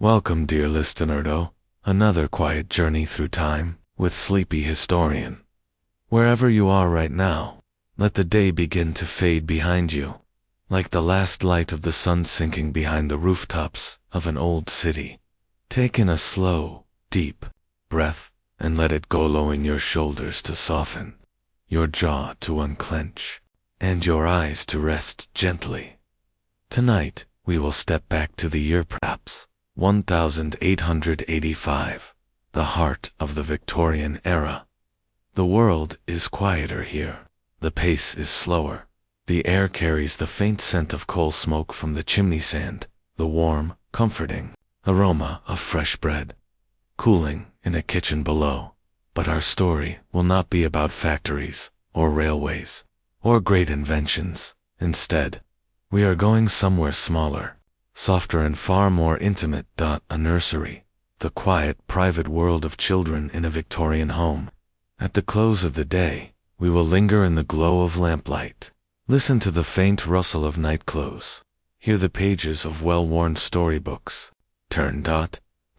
Welcome, dear listener, to another quiet journey through time with Sleepy Historian. Wherever you are right now, let the day begin to fade behind you, like the last light of the sun sinking behind the rooftops of an old city. Take in a slow, deep breath and let it go, allowing your shoulders to soften, your jaw to unclench, and your eyes to rest gently. Tonight, we will step back to the year perhaps 1885, the heart of the Victorian era. The world is quieter here. The pace is slower. The air carries the faint scent of coal smoke from the chimney sand, the warm, comforting aroma of fresh bread cooling in a kitchen below. But our story will not be about factories or railways or great inventions. Instead, we are going somewhere smaller, softer and far more intimate. A nursery, the quiet, private world of children in a Victorian home. At the close of the day, we will linger in the glow of lamplight, listen to the faint rustle of night clothes, hear the pages of well-worn storybooks turn.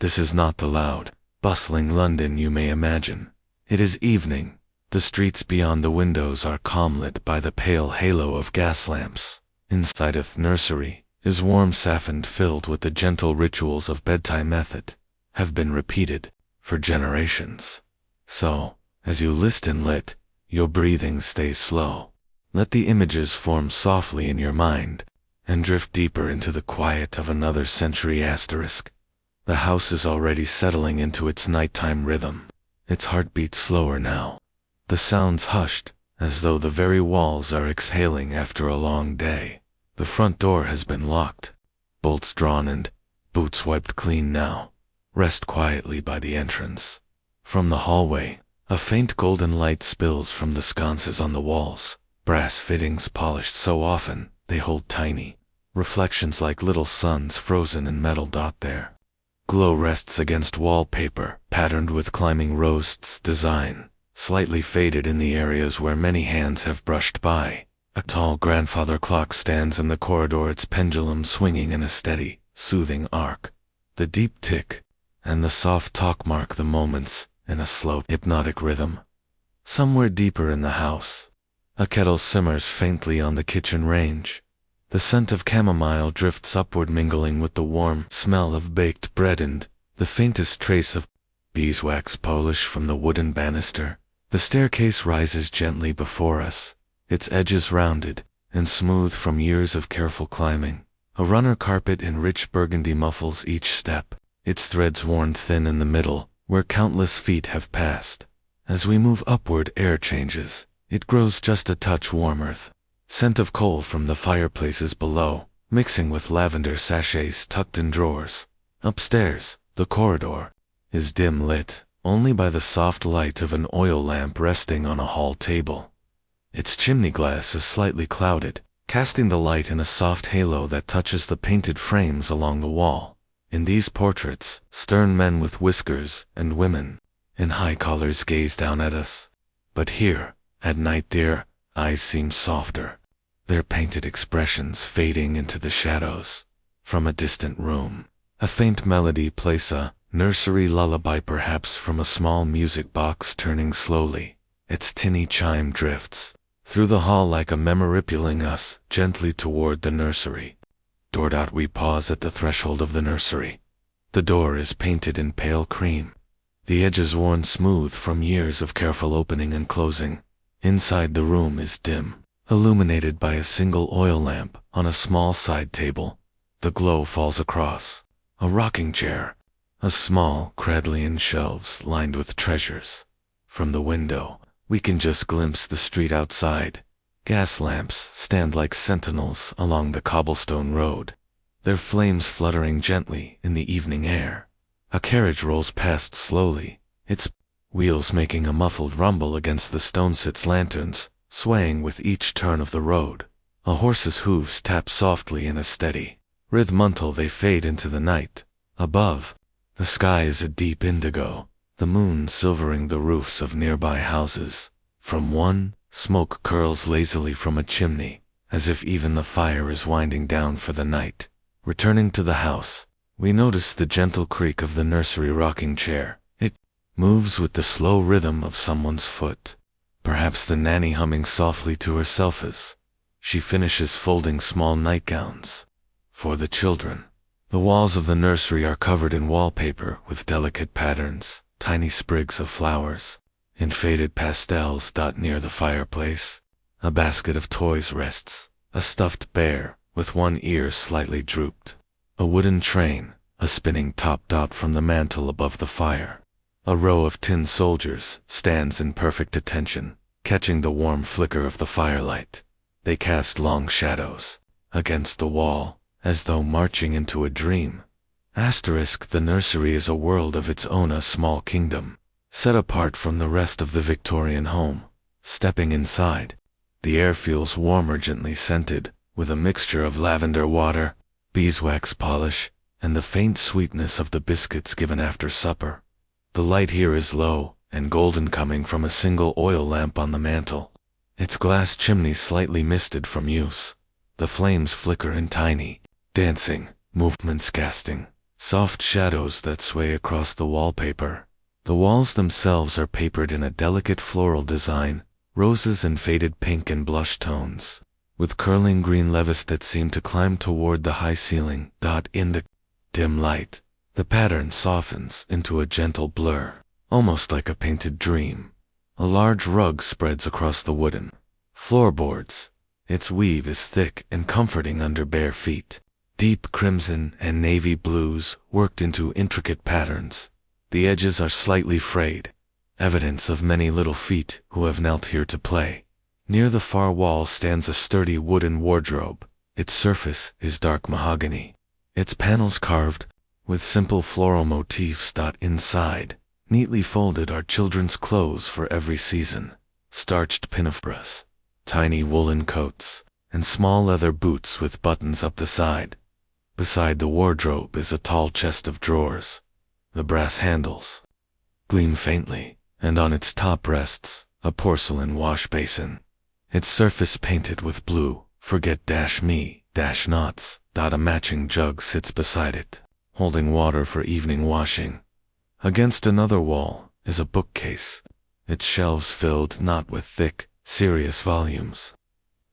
This is not the loud, bustling London you may imagine. It is evening. The streets beyond the windows are calm, lit by the pale halo of gas lamps. Inside the nursery is warm saffron filled with the gentle rituals of bedtime method, have been repeated for generations. So, as you listen, let your breathing stay slow. Let the images form softly in your mind and drift deeper into the quiet of another century. The house is already settling into its nighttime rhythm. Its heart beats slower now. The sounds hushed, as though the very walls are exhaling after a long day. The front door has been locked, bolts drawn and boots wiped clean now. Rest quietly by the entrance. From the hallway, a faint golden light spills from the sconces on the walls, brass fittings polished so often they hold tiny reflections like little suns frozen in metal. There, glow rests against wallpaper patterned with climbing roses design, slightly faded in the areas where many hands have brushed by. A tall grandfather clock stands in the corridor, its pendulum swinging in a steady, soothing arc. The deep tick and the soft talk mark the moments in a slow, hypnotic rhythm. Somewhere deeper in the house, a kettle simmers faintly on the kitchen range. The scent of chamomile drifts upward, mingling with the warm smell of baked bread and the faintest trace of beeswax polish from the wooden banister. The staircase rises gently before us, its edges rounded and smooth from years of careful climbing. A runner carpet in rich burgundy muffles each step, its threads worn thin in the middle, where countless feet have passed. As we move upward, air changes. It grows just a touch warmer. Scent of coal from the fireplaces below, mixing with lavender sachets tucked in drawers. Upstairs, the corridor is dim lit only by the soft light of an oil lamp resting on a hall table. Its chimney glass is slightly clouded, casting the light in a soft halo that touches the painted frames along the wall. In these portraits, stern men with whiskers and women in high collars gaze down at us. But here, at night, their eyes seem softer, their painted expressions fading into the shadows. From a distant room, a faint melody plays a nursery lullaby, perhaps from a small music box turning slowly. Its tinny chime drifts through the hall like a memory, pulling us gently toward the nursery. We pause at the threshold of the nursery. The door is painted in pale cream, the edges worn smooth from years of careful opening and closing. Inside, the room is dim, illuminated by a single oil lamp on a small side table. The glow falls across a rocking chair, a small cradle, shelves lined with treasures. From the window, we can just glimpse the street outside. Gas lamps stand like sentinels along the cobblestone road, their flames fluttering gently in the evening air. A carriage rolls past slowly, its wheels making a muffled rumble against the stone-sits lanterns, swaying with each turn of the road. A horse's hooves tap softly in a steady rhythm until they fade into the night. Above, the sky is a deep indigo, the moon silvering the roofs of nearby houses. From one, smoke curls lazily from a chimney, as if even the fire is winding down for the night. Returning to the house, We notice the gentle creak of the nursery rocking chair. It moves with the slow rhythm of someone's foot. Perhaps the nanny humming softly to herself as she finishes folding small nightgowns for the children. The walls of the nursery are covered in wallpaper with delicate patterns, tiny sprigs of flowers, and faded pastels dot near the fireplace. A basket of toys rests, a stuffed bear with one ear slightly drooped. A wooden train, a spinning top dot from the mantel above the fire. A row of tin soldiers stands in perfect attention, catching the warm flicker of the firelight. They cast long shadows against the wall, as though marching into a dream. The nursery is a world of its own, a small kingdom, set apart from the rest of the Victorian home. Stepping inside, the air feels warmer, gently scented, with a mixture of lavender water, beeswax polish, and the faint sweetness of the biscuits given after supper. The light here is low and golden, coming from a single oil lamp on the mantel, its glass chimney slightly misted from use. The flames flicker in tiny, dancing movements, casting soft shadows that sway across the wallpaper. The walls themselves are papered in a delicate floral design, roses and faded pink and blush tones, with curling green leaves that seem to climb toward the high ceiling. In the dim light, the pattern softens into a gentle blur, almost like a painted dream. A large rug spreads across the wooden floorboards. Its weave is thick and comforting under bare feet. Deep crimson and navy blues worked into intricate patterns. The edges are slightly frayed, evidence of many little feet who have knelt here to play. Near the far wall stands a sturdy wooden wardrobe. Its surface is dark mahogany, its panels carved with simple floral motifs. Inside, neatly folded, are children's clothes for every season. Starched pinafores, tiny woolen coats, and small leather boots with buttons up the side. Beside the wardrobe is a tall chest of drawers. The brass handles gleam faintly, and on its top rests a porcelain wash basin, its surface painted with blue forget-me-nots. A matching jug sits beside it, holding water for evening washing. Against another wall is a bookcase, its shelves filled not with thick, serious volumes,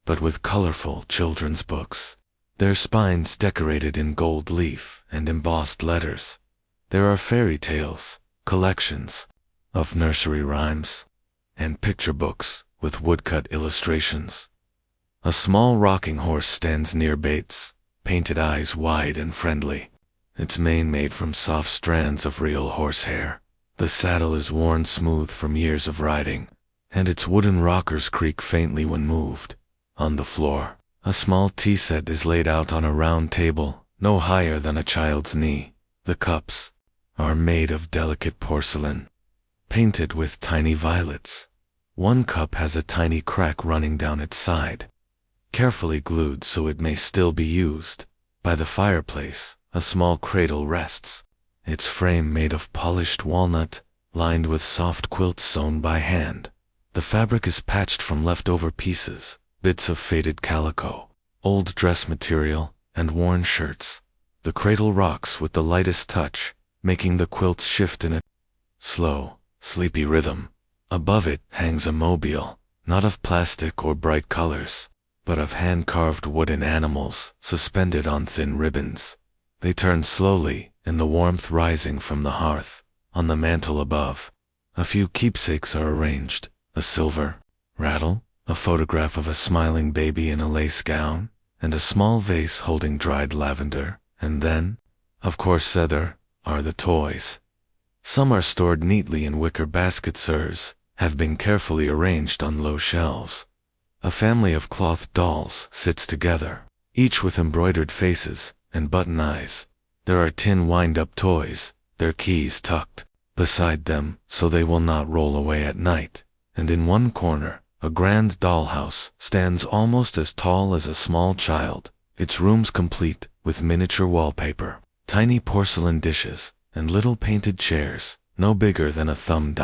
but with colorful children's books, their spines decorated in gold leaf and embossed letters. There are fairy tales, collections of nursery rhymes, and picture books with woodcut illustrations. A small rocking horse stands near Bates, painted eyes wide and friendly, its mane made from soft strands of real horsehair. The saddle is worn smooth from years of riding, and its wooden rockers creak faintly when moved. On the floor, a small tea set is laid out on a round table, no higher than a child's knee. The cups are made of delicate porcelain, painted with tiny violets. One cup has a tiny crack running down its side, carefully glued so it may still be used. By the fireplace, a small cradle rests, its frame made of polished walnut, lined with soft quilts sewn by hand. The fabric is patched from leftover pieces, bits of faded calico, old dress material, and worn shirts. The cradle rocks with the lightest touch, making the quilts shift in a slow, sleepy rhythm. Above it hangs a mobile, not of plastic or bright colors, but of hand-carved wooden animals suspended on thin ribbons. They turn slowly in the warmth rising from the hearth. On the mantel above, a few keepsakes are arranged: a silver rattle, a photograph of a smiling baby in a lace gown, and a small vase holding dried lavender. And then, of course, there are the toys. Some are stored neatly in wicker baskets, others have been carefully arranged on low shelves. A family of cloth dolls sits together, each with embroidered faces and button eyes. There are tin wind-up toys, their keys tucked beside them so they will not roll away at night. And in one corner, a grand dollhouse stands almost as tall as a small child, its rooms complete with miniature wallpaper, tiny porcelain dishes, and little painted chairs, no bigger than a thumb.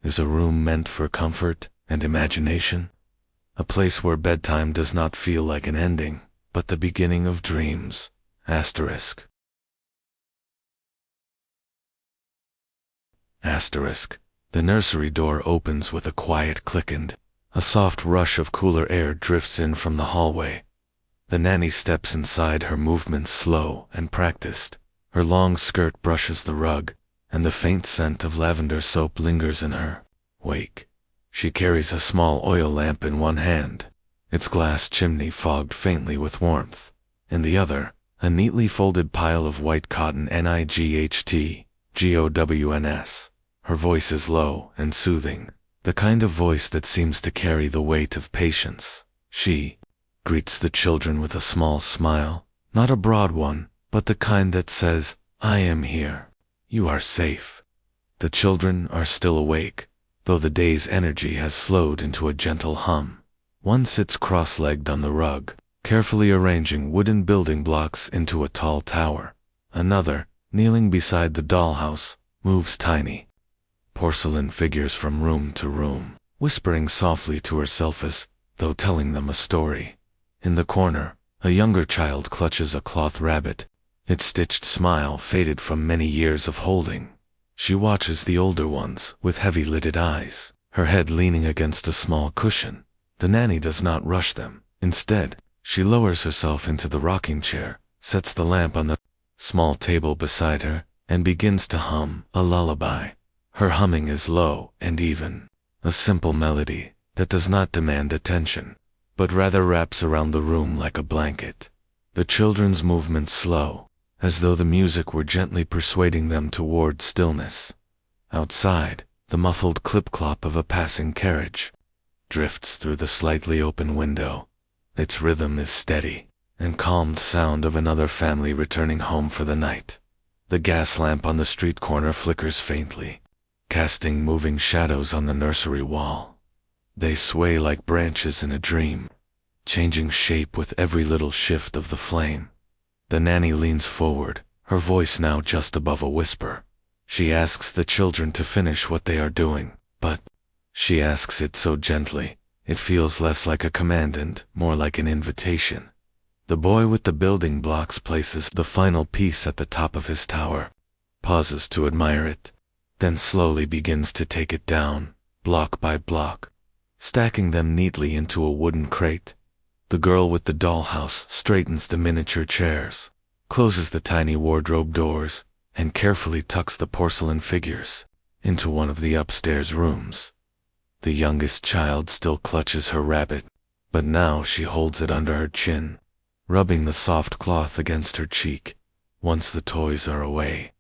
Is a room meant for comfort and imagination? A place where bedtime does not feel like an ending, but the beginning of dreams. ** Asterisk. The nursery door opens with a quiet click and a soft rush of cooler air drifts in from the hallway. The nanny steps inside, her movements slow and practiced. Her long skirt brushes the rug, and the faint scent of lavender soap lingers in her wake. She carries a small oil lamp in one hand, its glass chimney fogged faintly with warmth. In the other, a neatly folded pile of white cotton NIGHT Her voice is low and soothing, the kind of voice that seems to carry the weight of patience. She greets the children with a small smile, not a broad one, but the kind that says, "I am here. You are safe." The children are still awake, though the day's energy has slowed into a gentle hum. One sits cross-legged on the rug, carefully arranging wooden building blocks into a tall tower. Another, kneeling beside the dollhouse, moves tiny porcelain figures from room to room, whispering softly to herself as though telling them a story. In the corner, a younger child clutches a cloth rabbit, its stitched smile faded from many years of holding. She watches the older ones with heavy-lidded eyes, her head leaning against a small cushion. The nanny does not rush them. Instead, she lowers herself into the rocking chair, sets the lamp on the small table beside her, and begins to hum a lullaby. Her humming is low and even, a simple melody that does not demand attention, but rather wraps around the room like a blanket. The children's movements slow, as though the music were gently persuading them toward stillness. Outside, the muffled clip-clop of a passing carriage drifts through the slightly open window. Its rhythm is steady, and calmed sound of another family returning home for the night. The gas lamp on the street corner flickers faintly, casting moving shadows on the nursery wall. They sway like branches in a dream, changing shape with every little shift of the flame. The nanny leans forward, her voice now just above a whisper. She asks the children to finish what they are doing, but she asks it so gently, it feels less like a command and more like an invitation. The boy with the building blocks places the final piece at the top of his tower, pauses to admire it, then slowly begins to take it down, block by block, stacking them neatly into a wooden crate. The girl with the dollhouse straightens the miniature chairs, closes the tiny wardrobe doors, and carefully tucks the porcelain figures into one of the upstairs rooms. The youngest child still clutches her rabbit, but now she holds it under her chin, rubbing the soft cloth against her cheek. Once the toys are away,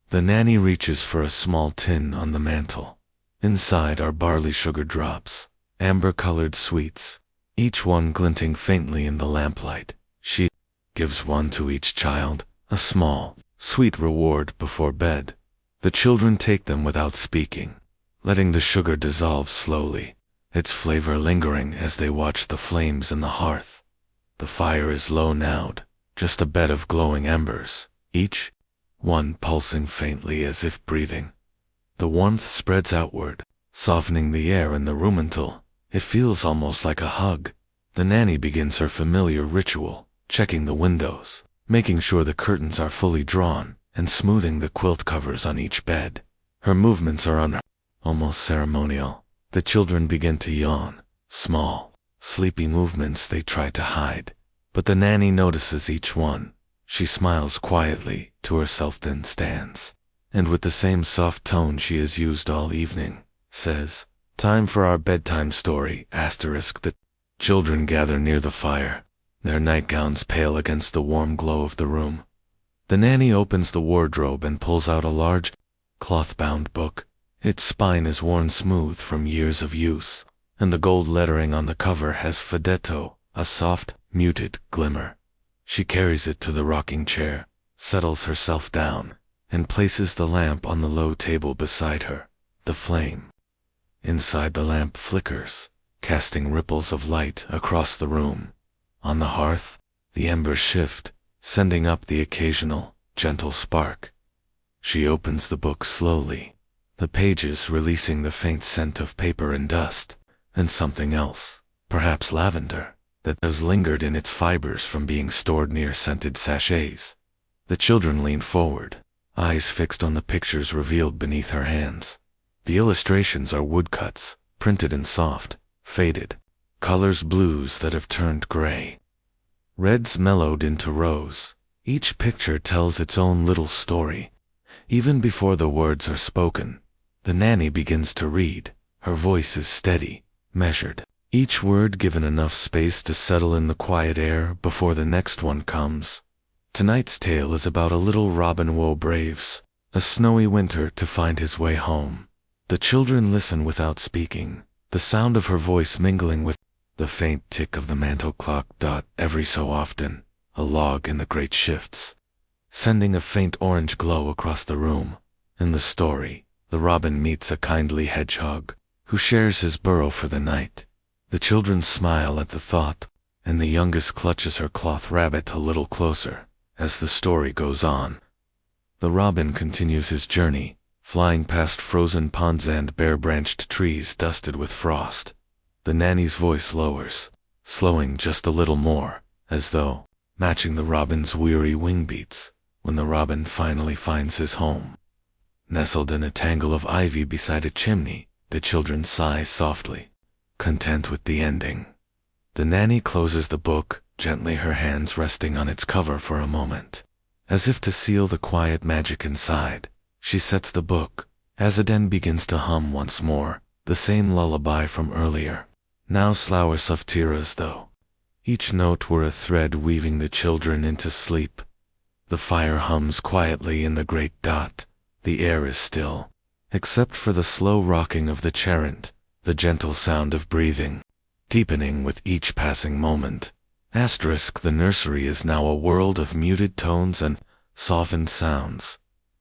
the nanny reaches for a small tin on the mantel. Inside are barley sugar drops, amber-colored sweets, each one glinting faintly in the lamplight. She gives one to each child, a small, sweet reward before bed. The children take them without speaking, letting the sugar dissolve slowly, its flavor lingering as they watch the flames in the hearth. The fire is low now, just a bed of glowing embers, each one pulsing faintly as if breathing. The warmth spreads outward, softening the air in the room until it feels almost like a hug. The nanny begins her familiar ritual, checking the windows, making sure the curtains are fully drawn, and smoothing the quilt covers on each bed. Her movements are almost ceremonial. The children begin to yawn, small, sleepy movements they try to hide, but the nanny notices each one. She smiles quietly to herself, then stands, and with the same soft tone she has used all evening, says, "Time for our bedtime story." The children gather near the fire, their nightgowns pale against the warm glow of the room. The nanny opens the wardrobe and pulls out a large, cloth-bound book. Its spine is worn smooth from years of use, and the gold lettering on the cover has Fedetto, a soft, muted glimmer. She carries it to the rocking chair, settles herself down, and places the lamp on the low table beside her. The flame inside the lamp flickers, casting ripples of light across the room. On the hearth, the embers shift, sending up the occasional, gentle spark. She opens the book slowly, the pages releasing the faint scent of paper and dust, and something else, perhaps lavender, that has lingered in its fibers from being stored near scented sachets. The children lean forward, eyes fixed on the pictures revealed beneath her hands. The illustrations are woodcuts, printed in soft, faded colors, blues that have turned gray, reds mellowed into rose. Each picture tells its own little story. Even before the words are spoken, the nanny begins to read. Her voice is steady, measured, each word given enough space to settle in the quiet air before the next one comes. Tonight's tale is about a little robin who braves a snowy winter to find his way home. The children listen without speaking, the sound of her voice mingling with the faint tick of the mantel clock. Every so often, a log in the grate shifts, sending a faint orange glow across the room. In the story, the robin meets a kindly hedgehog who shares his burrow for the night. The children smile at the thought, and the youngest clutches her cloth rabbit a little closer. As the story goes on, the robin continues his journey, flying past frozen ponds and bare-branched trees dusted with frost. The nanny's voice lowers, slowing just a little more, as though matching the robin's weary wing beats. When the robin finally finds his home, nestled in a tangle of ivy beside a chimney, the children sigh softly, content with the ending. The nanny closes the book, gently, her hands resting on its cover for a moment. As if to seal the quiet magic inside, she sets the book, as it then begins to hum once more, the same lullaby from earlier. Now slower soft though. Each note were a thread weaving the children into sleep. The fire hums quietly in the great dot. The air is still, except for the slow rocking of the cherent, the gentle sound of breathing, deepening with each passing moment. The nursery is now a world of muted tones and softened sounds.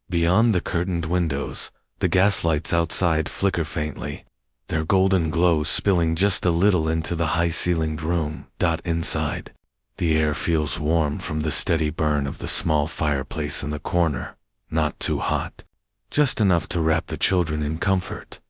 Beyond the curtained windows, the gaslights outside flicker faintly, their golden glow spilling just a little into the high-ceilinged room. Inside, the air feels warm from the steady burn of the small fireplace in the corner, not too hot, just enough to wrap the children in comfort.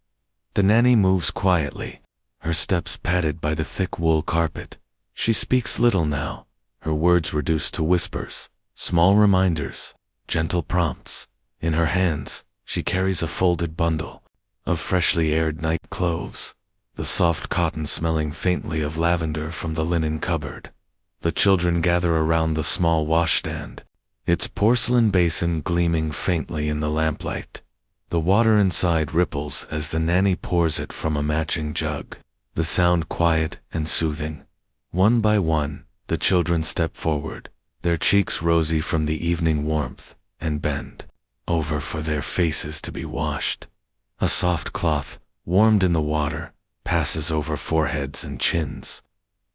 The nanny moves quietly, her steps padded by the thick wool carpet. She speaks little now, her words reduced to whispers, small reminders, gentle prompts. In her hands, she carries a folded bundle of freshly aired night clothes, the soft cotton smelling faintly of lavender from the linen cupboard. The children gather around the small washstand, its porcelain basin gleaming faintly in the lamplight. The water inside ripples as the nanny pours it from a matching jug, the sound quiet and soothing. One by one, the children step forward, their cheeks rosy from the evening warmth, and bend over for their faces to be washed. A soft cloth, warmed in the water, passes over foreheads and chins,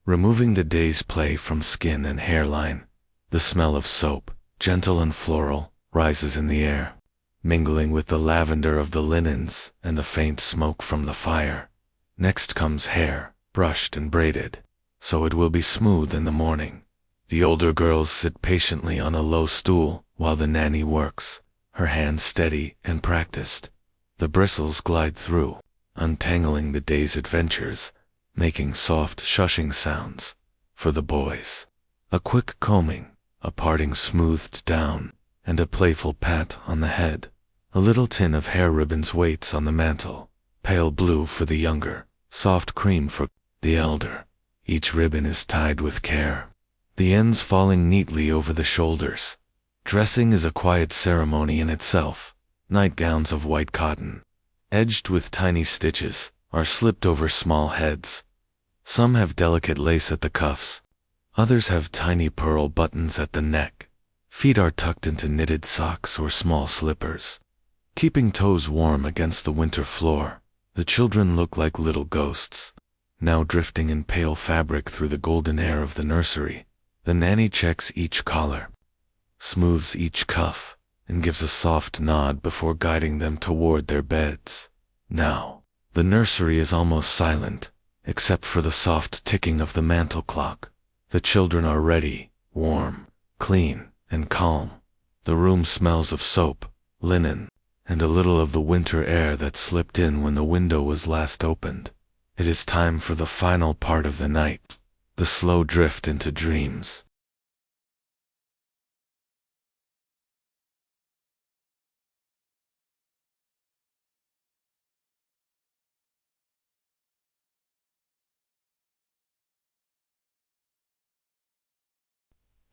removing the day's play from skin and hairline. The smell of soap, gentle and floral, rises in the air, mingling with the lavender of the linens and the faint smoke from the fire. Next comes hair, brushed and braided, so it will be smooth in the morning. The older girls sit patiently on a low stool while the nanny works, her hands steady and practiced. The bristles glide through, untangling the day's adventures, making soft shushing sounds. For the boys, a quick combing, a parting smoothed down, and a playful pat on the head. A little tin of hair ribbons waits on the mantel, pale blue for the younger, soft cream for the elder. Each ribbon is tied with care, the ends falling neatly over the shoulders. Dressing is a quiet ceremony in itself. Nightgowns of white cotton, edged with tiny stitches, are slipped over small heads. Some have delicate lace at the cuffs, others have tiny pearl buttons at the neck. Feet are tucked into knitted socks or small slippers, keeping toes warm against the winter floor. The children look like little ghosts, now drifting in pale fabric through the golden air of the nursery. The nanny checks each collar, smooths each cuff, and gives a soft nod before guiding them toward their beds. Now, the nursery is almost silent, except for the soft ticking of the mantel clock. The children are ready, warm, clean, and calm. The room smells of soap, linen, and a little of the winter air that slipped in when the window was last opened. It is time for the final part of the night, the slow drift into dreams.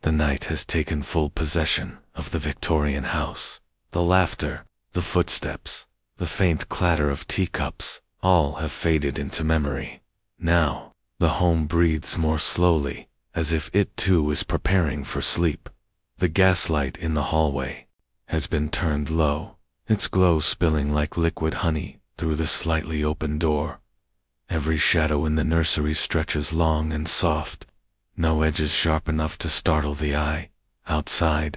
The night has taken full possession of the Victorian house. The laughter, the footsteps, the faint clatter of teacups, all have faded into memory. Now, the home breathes more slowly, as if it too is preparing for sleep. The gaslight in the hallway has been turned low, its glow spilling like liquid honey through the slightly open door. Every shadow in the nursery stretches long and soft, no edges sharp enough to startle the eye. Outside,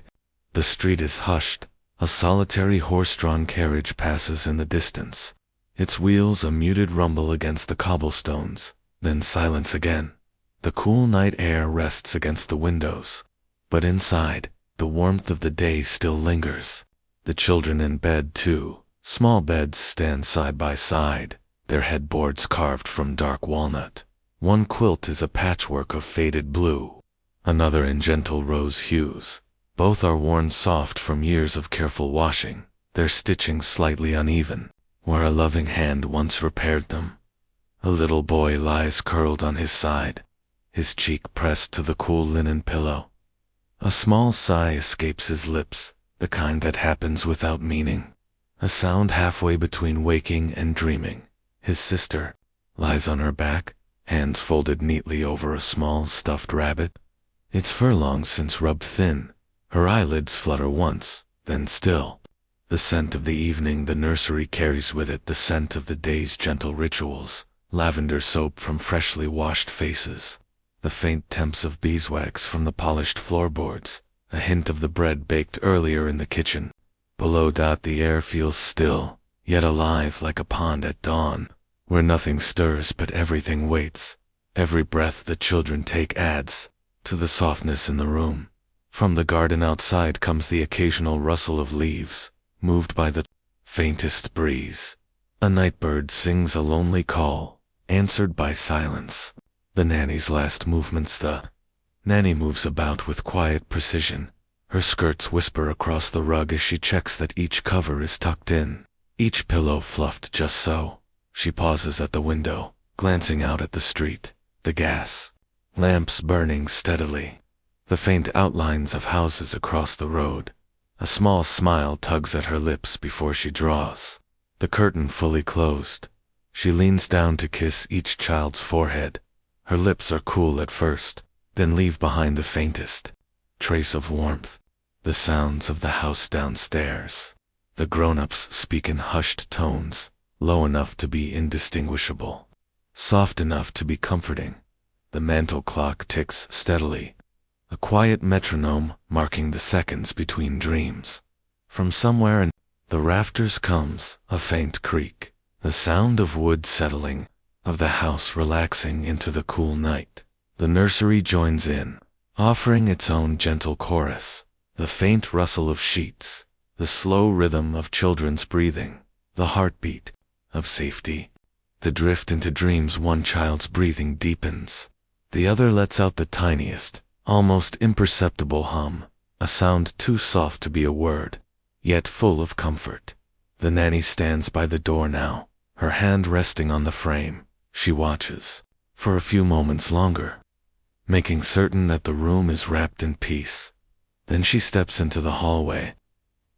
the street is hushed. A solitary horse-drawn carriage passes in the distance, its wheels a muted rumble against the cobblestones, then silence again. The cool night air rests against the windows, but inside, the warmth of the day still lingers. The children in bed too. Small beds stand side by side, their headboards carved from dark walnut. One quilt is a patchwork of faded blue, another in gentle rose hues. Both are worn soft from years of careful washing, their stitching slightly uneven, where a loving hand once repaired them. A little boy lies curled on his side, his cheek pressed to the cool linen pillow. A small sigh escapes his lips, the kind that happens without meaning, a sound halfway between waking and dreaming. His sister lies on her back, hands folded neatly over a small stuffed rabbit, its fur long since rubbed thin. Her eyelids flutter once, then still. The scent of the evening the nursery carries with it the scent of the day's gentle rituals, lavender soap from freshly washed faces, the faint temps of beeswax from the polished floorboards, a hint of the bread baked earlier in the kitchen. Below, the air feels still, yet alive like a pond at dawn, where nothing stirs but everything waits. Every breath the children take adds to the softness in the room. From the garden outside comes the occasional rustle of leaves, moved by the faintest breeze. A night bird sings a lonely call, answered by silence. The nanny's last movements. The nanny moves about with quiet precision. Her skirts whisper across the rug as she checks that each cover is tucked in, each pillow fluffed just so. She pauses at the window, glancing out at the street, the gas lamps burning steadily, the faint outlines of houses across the road. A small smile tugs at her lips before she draws the curtain fully closed. She leans down to kiss each child's forehead. Her lips are cool at first, then leave behind the faintest trace of warmth. The sounds of the house downstairs. The grown-ups speak in hushed tones, low enough to be indistinguishable, soft enough to be comforting. The mantel clock ticks steadily, a quiet metronome marking the seconds between dreams. From somewhere in the rafters comes a faint creak, the sound of wood settling, of the house relaxing into the cool night. The nursery joins in, offering its own gentle chorus, the faint rustle of sheets, the slow rhythm of children's breathing, the heartbeat of safety. The drift into dreams. One child's breathing deepens, the other lets out the tiniest, almost imperceptible hum, a sound too soft to be a word, yet full of comfort. The nanny stands by the door now, her hand resting on the frame. She watches, for a few moments longer, making certain that the room is wrapped in peace. Then she steps into the hallway,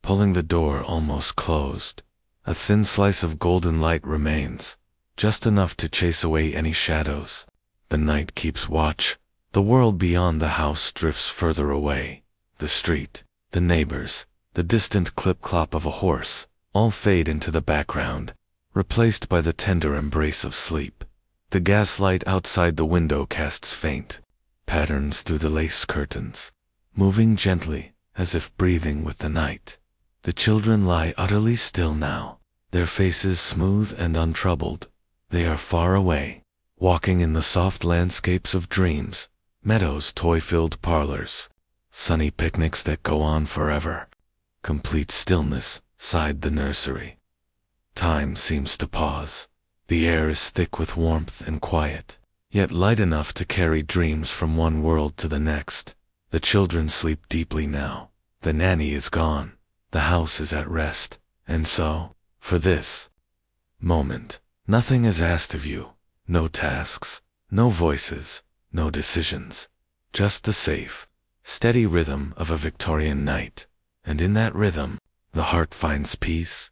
pulling the door almost closed. A thin slice of golden light remains, just enough to chase away any shadows. The night keeps watch. The world beyond the house drifts further away. The street, the neighbors, the distant clip-clop of a horse, all fade into the background, replaced by the tender embrace of sleep. The gaslight outside the window casts faint patterns through the lace curtains, moving gently, as if breathing with the night. The children lie utterly still now, their faces smooth and untroubled. They are far away, walking in the soft landscapes of dreams. Meadows, toy-filled parlors, sunny picnics that go on forever. Complete stillness, sighed the nursery. Time seems to pause. The air is thick with warmth and quiet, yet light enough to carry dreams from one world to the next. The children sleep deeply now. The nanny is gone. The house is at rest. And so, for this moment, nothing is asked of you. No tasks, no voices, no decisions, just the safe, steady rhythm of a Victorian night, and in that rhythm, the heart finds peace.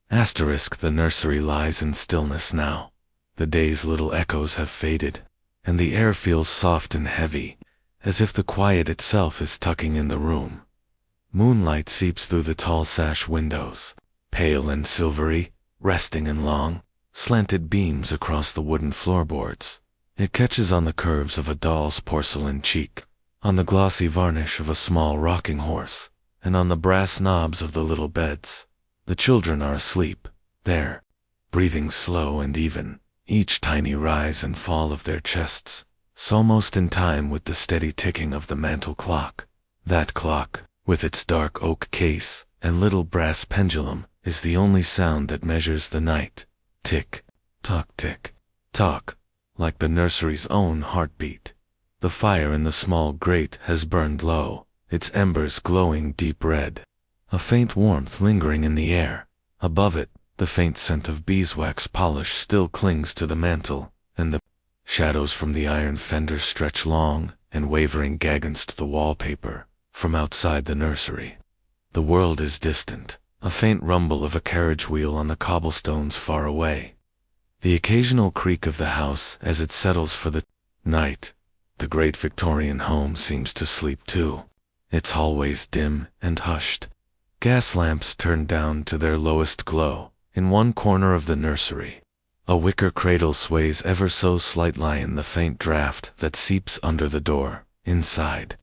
The nursery lies in stillness now. The day's little echoes have faded, and the air feels soft and heavy, as if the quiet itself is tucking in the room. Moonlight seeps through the tall sash windows, pale and silvery, resting in long, slanted beams across the wooden floorboards. It catches on the curves of a doll's porcelain cheek, on the glossy varnish of a small rocking horse, and on the brass knobs of the little beds. The children are asleep, there, breathing slow and even, each tiny rise and fall of their chests, almost in time with the steady ticking of the mantel clock. That clock, with its dark oak case and little brass pendulum, is the only sound that measures the night. Tick, tock, like the nursery's own heartbeat. The fire in the small grate has burned low, its embers glowing deep red. A faint warmth lingering in the air. Above it, the faint scent of beeswax polish still clings to the mantel, and the shadows from the iron fender stretch long and wavering against the wallpaper from outside the nursery. The world is distant, a faint rumble of a carriage wheel on the cobblestones far away. The occasional creak of the house as it settles for the night. The great Victorian home seems to sleep too, its hallways dim and hushed. Gas lamps turned down to their lowest glow. In one corner of the nursery, a wicker cradle sways ever so slightly in the faint draft that seeps under the door. Inside,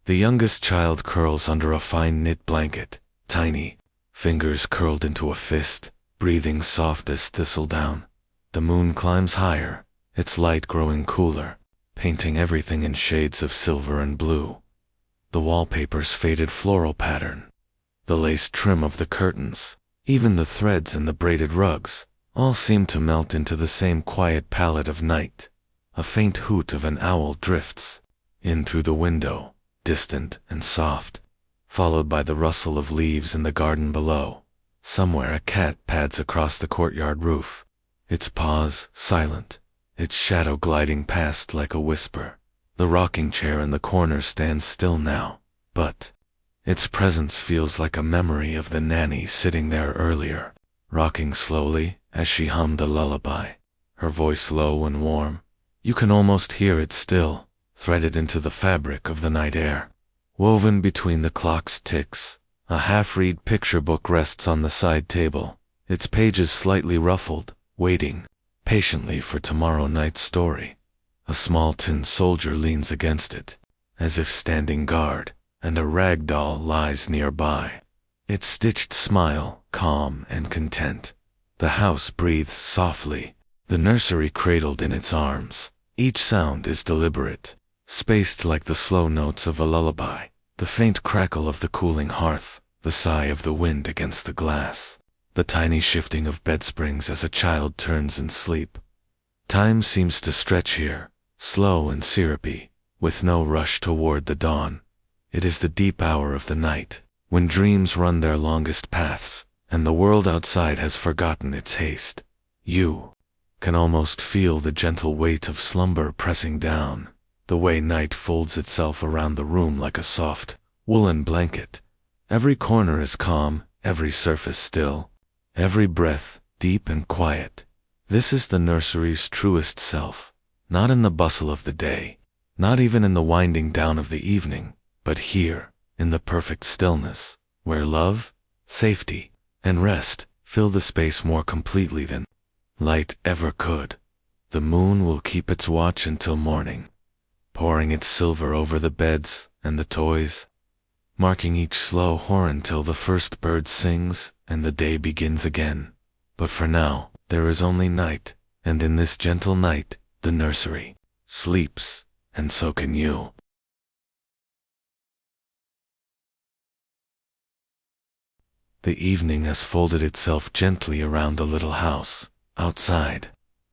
the youngest child curls under a fine knit blanket, tiny, fingers curled into a fist, breathing soft as thistledown. The moon climbs higher, its light growing cooler, painting everything in shades of silver and blue. The wallpaper's faded floral pattern, the lace trim of the curtains, even the threads in the braided rugs, all seem to melt into the same quiet palette of night. A faint hoot of an owl drifts in through the window, distant and soft, followed by the rustle of leaves in the garden below. Somewhere a cat pads across the courtyard roof, its paws silent, its shadow gliding past like a whisper. The rocking chair in the corner stands still now, but its presence feels like a memory of the nanny sitting there earlier, rocking slowly as she hummed a lullaby, her voice low and warm. You can almost hear it still, threaded into the fabric of the night air. Woven between the clock's ticks, a half-read picture book rests on the side table, its pages slightly ruffled, waiting patiently for tomorrow night's story. A small tin soldier leans against it, as if standing guard, and a rag doll lies nearby, its stitched smile calm and content. The house breathes softly, the nursery cradled in its arms. Each sound is deliberate, spaced like the slow notes of a lullaby, the faint crackle of the cooling hearth, the sigh of the wind against the glass, the tiny shifting of bedsprings as a child turns in sleep. Time seems to stretch here, slow and syrupy, with no rush toward the dawn. It is the deep hour of the night, when dreams run their longest paths, and the world outside has forgotten its haste. You can almost feel the gentle weight of slumber pressing down, the way night folds itself around the room like a soft, woolen blanket. Every corner is calm, every surface still, every breath deep and quiet. This is the nursery's truest self, not in the bustle of the day, not even in the winding down of the evening, but here, in the perfect stillness, where love, safety, and rest fill the space more completely than light ever could. The moon will keep its watch until morning, pouring its silver over the beds and the toys, marking each slow horn till the first bird sings and the day begins again. But for now, there is only night, and in this gentle night, the nursery sleeps, and so can you. The evening has folded itself gently around the little house. Outside,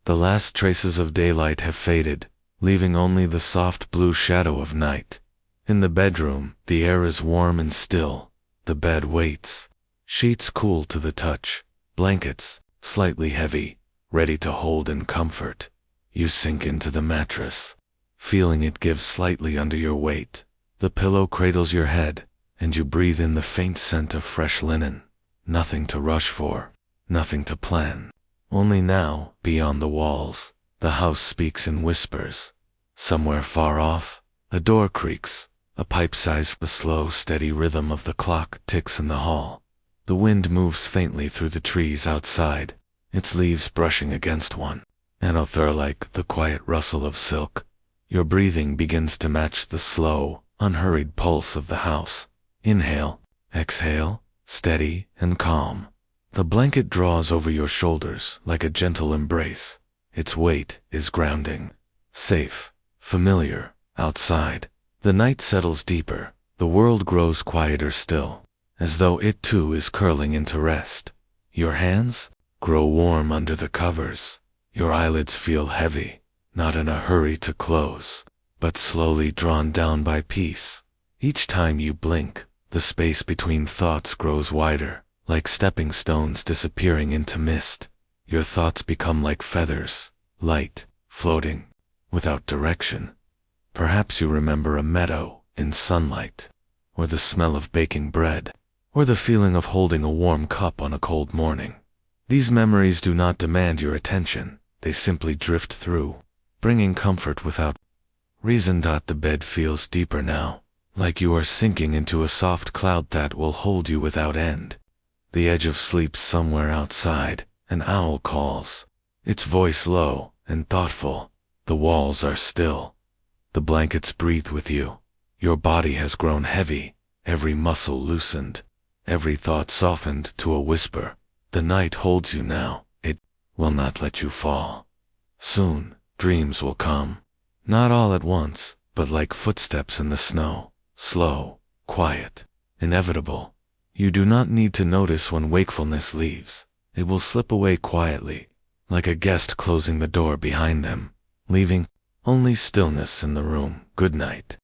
the last traces of daylight have faded, leaving only the soft blue shadow of night. In the bedroom, the air is warm and still. The bed waits, sheets cool to the touch, blankets slightly heavy, ready to hold and comfort. You sink into the mattress, feeling it give slightly under your weight. The pillow cradles your head, and you breathe in the faint scent of fresh linen. Nothing to rush for, nothing to plan. Only now, beyond the walls, the house speaks in whispers. Somewhere far off, a door creaks, a pipe-sized, the slow, steady rhythm of the clock ticks in the hall. The wind moves faintly through the trees outside, its leaves brushing against one. Another like the quiet rustle of silk. Your breathing begins to match the slow, unhurried pulse of the house. Inhale, exhale, steady and calm. The blanket draws over your shoulders like a gentle embrace. Its weight is grounding. Safe, familiar, outside. The night settles deeper, the world grows quieter still, as though it too is curling into rest. Your hands grow warm under the covers. Your eyelids feel heavy, not in a hurry to close, but slowly drawn down by peace. Each time you blink, the space between thoughts grows wider, like stepping stones disappearing into mist. Your thoughts become like feathers, light, floating, without direction. Perhaps you remember a meadow in sunlight, or the smell of baking bread, or the feeling of holding a warm cup on a cold morning. These memories do not demand your attention, they simply drift through, bringing comfort without reason. The bed feels deeper now, like you are sinking into a soft cloud that will hold you without end. The edge of sleep's somewhere outside. An owl calls, its voice low and thoughtful. The walls are still. The blankets breathe with you. Your body has grown heavy, every muscle loosened, every thought softened to a whisper. The night holds you now, it will not let you fall. Soon, dreams will come. Not all at once, but like footsteps in the snow, slow, quiet, inevitable. You do not need to notice when wakefulness leaves. It will slip away quietly, like a guest closing the door behind them, leaving only stillness in the room. Good night.